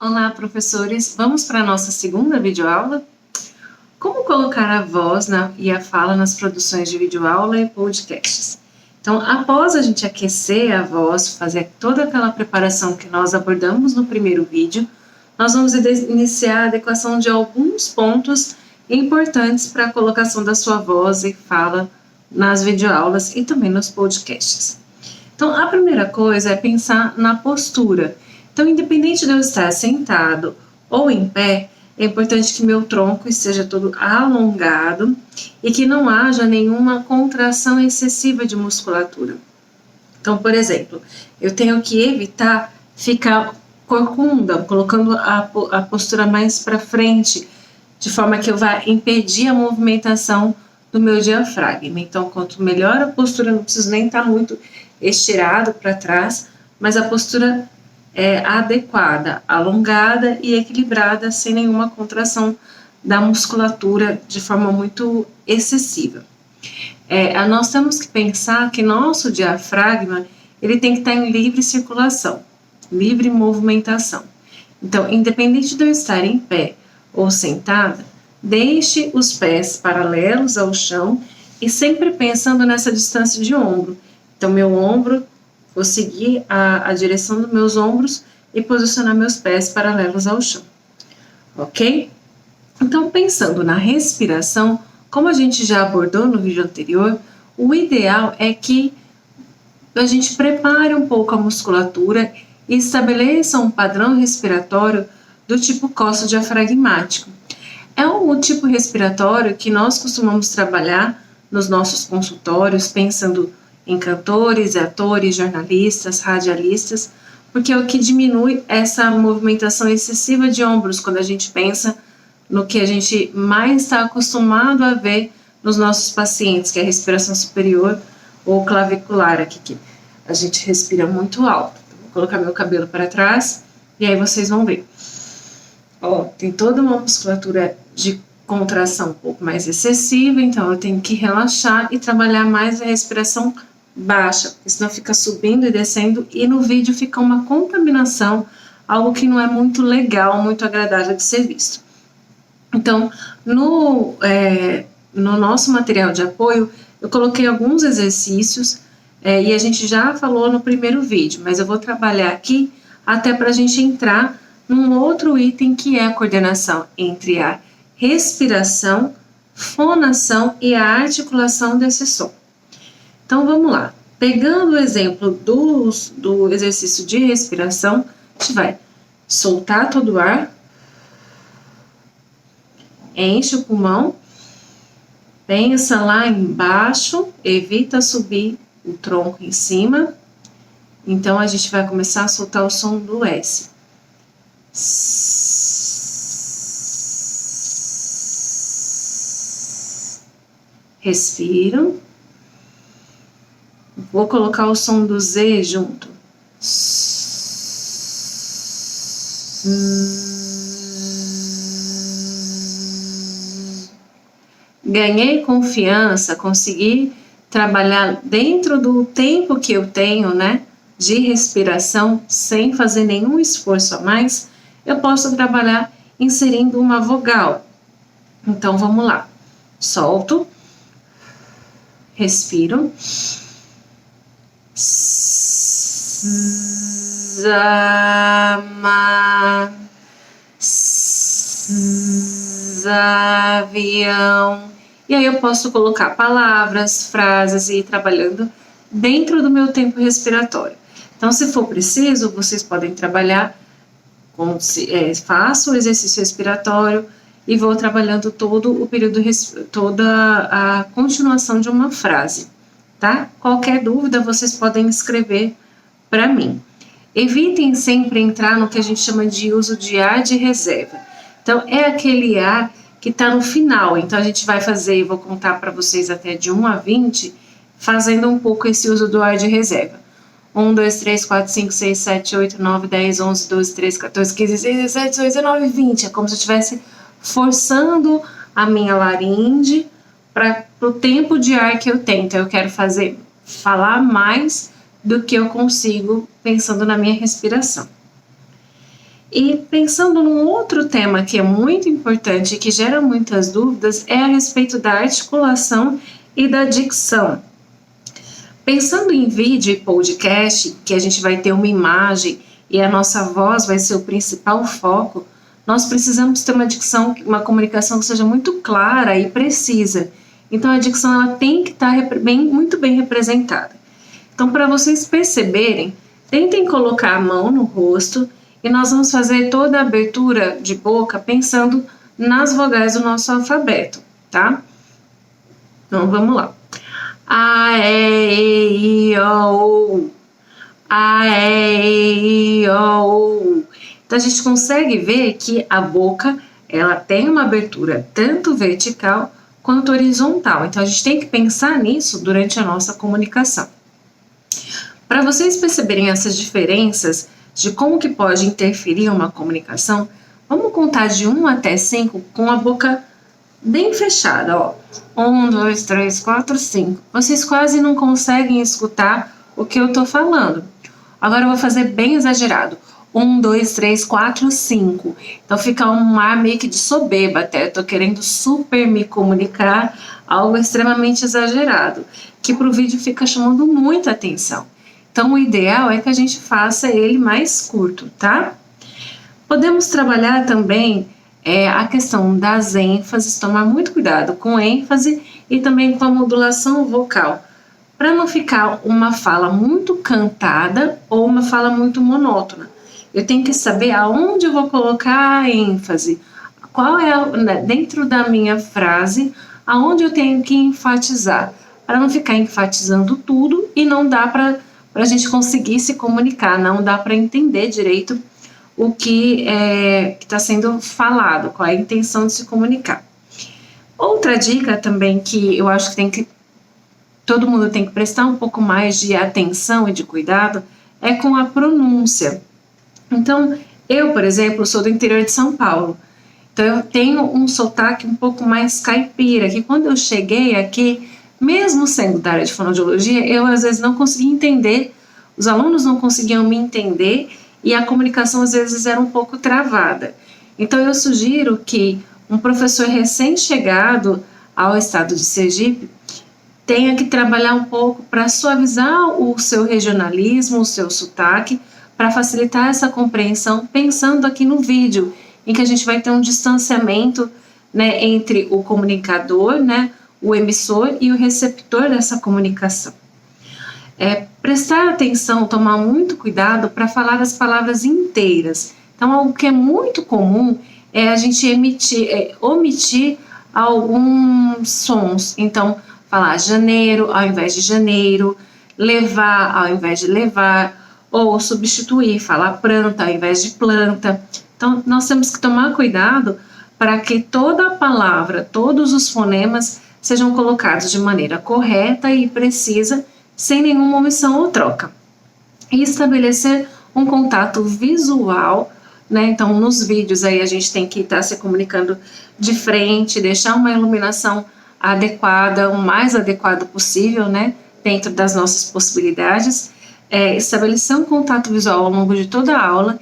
Olá, professores! Vamos para a nossa segunda videoaula? Como colocar a voz e a fala nas produções de videoaula e podcasts? Então, após a gente aquecer a voz, fazer toda aquela preparação que nós abordamos no primeiro vídeo, nós vamos iniciar a adequação de alguns pontos importantes para a colocação da sua voz e fala nas videoaulas e também nos podcasts. Então, a primeira coisa é pensar na postura. Então, independente de eu estar sentado ou em pé, é importante que meu tronco esteja todo alongado e que não haja nenhuma contração excessiva de musculatura. Então, por exemplo, eu tenho que evitar ficar corcunda, colocando a postura mais para frente, de forma que eu vá impedir a movimentação do meu diafragma. Então, quanto melhor a postura, não preciso nem estar muito estirado para trás, mas a postura é adequada, alongada e equilibrada, sem nenhuma contração da musculatura de forma muito excessiva. Nós temos que pensar que nosso diafragma ele tem que estar em livre circulação, livre movimentação. Então, independente de eu estar em pé ou sentada, deixe os pés paralelos ao chão e sempre pensando nessa distância de ombro. Então, meu ombro, vou seguir a direção dos meus ombros e posicionar meus pés paralelos ao chão, ok? Então, pensando na respiração, como a gente já abordou no vídeo anterior, o ideal é que a gente prepare um pouco a musculatura e estabeleça um padrão respiratório do tipo costo-diafragmático. É um tipo respiratório que nós costumamos trabalhar nos nossos consultórios, pensando em cantores, atores, jornalistas, radialistas, porque é o que diminui essa movimentação excessiva de ombros quando a gente pensa no que a gente mais está acostumado a ver nos nossos pacientes, que é a respiração superior ou clavicular, aqui que a gente respira muito alto. Vou colocar meu cabelo para trás e aí vocês vão ver. Tem toda uma musculatura de contração um pouco mais excessiva, então eu tenho que relaxar e trabalhar mais a respiração baixa, porque senão fica subindo e descendo e no vídeo fica uma contaminação, algo que não é muito legal, muito agradável de ser visto. Então, no nosso material de apoio, eu coloquei alguns exercícios e a gente já falou no primeiro vídeo, mas eu vou trabalhar aqui até para a gente entrar num outro item que é a coordenação entre a respiração, fonação e a articulação desse som. Então, vamos lá. Pegando o exemplo do exercício de respiração, a gente vai soltar todo o ar, enche o pulmão, pensa lá embaixo, evita subir o tronco em cima. Então, a gente vai começar a soltar o som do S. Respira. Vou colocar o som do Z junto. Ganhei confiança, consegui trabalhar dentro do tempo que eu tenho, né, de respiração, sem fazer nenhum esforço a mais, eu posso trabalhar inserindo uma vogal. Então, vamos lá. Solto. Respiro. Zama, avião. E aí eu posso colocar palavras, frases e ir trabalhando dentro do meu tempo respiratório. Então, se for preciso, vocês podem trabalhar faço o exercício respiratório e vou trabalhando todo o período, toda a continuação de uma frase, tá? Qualquer dúvida, vocês podem escrever para mim. Evitem sempre entrar no que a gente chama de uso de ar de reserva. Então, é aquele ar que está no final. Então, a gente vai fazer, vou contar para vocês até de 1 a 20, fazendo um pouco esse uso do ar de reserva. 1, 2, 3, 4, 5, 6, 7, 8, 9, 10, 11, 12, 13, 14, 15, 16, 17, 18, 19, 20. É como se eu estivesse forçando a minha laringe para o tempo de ar que eu tenho. Então, eu quero falar mais do que eu consigo pensando na minha respiração. E pensando num outro tema que é muito importante e que gera muitas dúvidas, é a respeito da articulação e da dicção. Pensando em vídeo e podcast, que a gente vai ter uma imagem e a nossa voz vai ser o principal foco, nós precisamos ter uma dicção, uma comunicação que seja muito clara e precisa. Então a dicção ela tem que estar muito bem representada. Então, para vocês perceberem, tentem colocar a mão no rosto e nós vamos fazer toda a abertura de boca pensando nas vogais do nosso alfabeto, tá? Então, vamos lá. A, E, I, O, U. A, E, I, O, U. Então, a gente consegue ver que a boca, ela tem uma abertura tanto vertical quanto horizontal. Então, a gente tem que pensar nisso durante a nossa comunicação. Para vocês perceberem essas diferenças de como que pode interferir uma comunicação, vamos contar de 1 até 5 com a boca bem fechada, ó. 1, 2, 3, 4, 5. Vocês quase não conseguem escutar o que eu tô falando. Agora eu vou fazer bem exagerado. 1, 2, 3, 4, 5. Então fica um ar meio que de soberba até. Eu tô querendo super me comunicar, algo extremamente exagerado, que pro vídeo fica chamando muita atenção. Então o ideal é que a gente faça ele mais curto, tá? Podemos trabalhar também a questão das ênfases, tomar muito cuidado com ênfase e também com a modulação vocal, para não ficar uma fala muito cantada ou uma fala muito monótona. Eu tenho que saber aonde eu vou colocar a ênfase, qual é, dentro da minha frase, aonde eu tenho que enfatizar, para não ficar enfatizando tudo e não dá para a gente conseguir se comunicar, não dá para entender direito o que está sendo falado, qual é a intenção de se comunicar. Outra dica também que eu acho que todo mundo tem que prestar um pouco mais de atenção e de cuidado é com a pronúncia. Então, eu, por exemplo, sou do interior de São Paulo, então eu tenho um sotaque um pouco mais caipira, que quando eu cheguei aqui, mesmo sendo da área de fonoaudiologia, eu às vezes não conseguia entender, os alunos não conseguiam me entender e a comunicação às vezes era um pouco travada. Então eu sugiro que um professor recém-chegado ao estado de Sergipe tenha que trabalhar um pouco para suavizar o seu regionalismo, o seu sotaque, para facilitar essa compreensão, pensando aqui no vídeo, em que a gente vai ter um distanciamento, né, entre o comunicador, né, o emissor e o receptor dessa comunicação. Prestar atenção, tomar muito cuidado para falar as palavras inteiras. Então, algo que é muito comum é a gente omitir alguns sons. Então, falar janeiro ao invés de janeiro, levar ao invés de levar, ou substituir, falar planta ao invés de planta. Então, nós temos que tomar cuidado para que toda a palavra, todos os fonemas sejam colocados de maneira correta e precisa, sem nenhuma omissão ou troca. E estabelecer um contato visual, né? Então, nos vídeos aí a gente tem que estar se comunicando de frente, deixar uma iluminação adequada, o mais adequado possível, né? Dentro das nossas possibilidades. Estabelecer um contato visual ao longo de toda a aula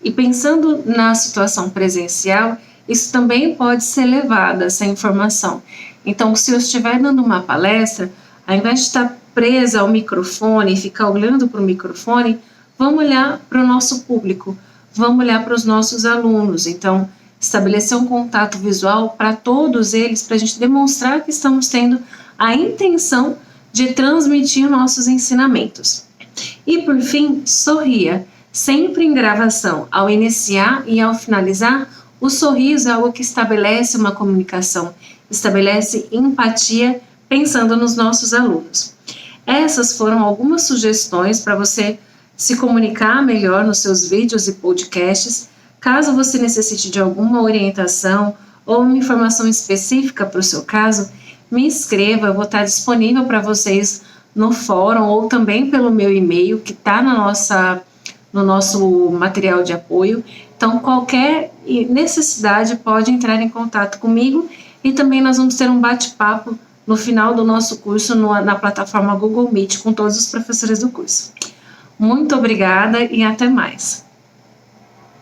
e pensando na situação presencial, isso também pode ser levado, essa informação. Então, se eu estiver dando uma palestra, ao invés de estar presa ao microfone e ficar olhando para o microfone, vamos olhar para o nosso público, vamos olhar para os nossos alunos. Então, estabelecer um contato visual para todos eles, para a gente demonstrar que estamos tendo a intenção de transmitir nossos ensinamentos. E, por fim, sorria, sempre em gravação, ao iniciar e ao finalizar. O sorriso é algo que estabelece uma comunicação, estabelece empatia, pensando nos nossos alunos. Essas foram algumas sugestões para você se comunicar melhor nos seus vídeos e podcasts. Caso você necessite de alguma orientação ou uma informação específica para o seu caso, me escreva, eu vou estar disponível para vocês no fórum ou também pelo meu e-mail que está no nosso material de apoio. Então, qualquer necessidade pode entrar em contato comigo e também nós vamos ter um bate-papo no final do nosso curso na plataforma Google Meet com todos os professores do curso. Muito obrigada e até mais.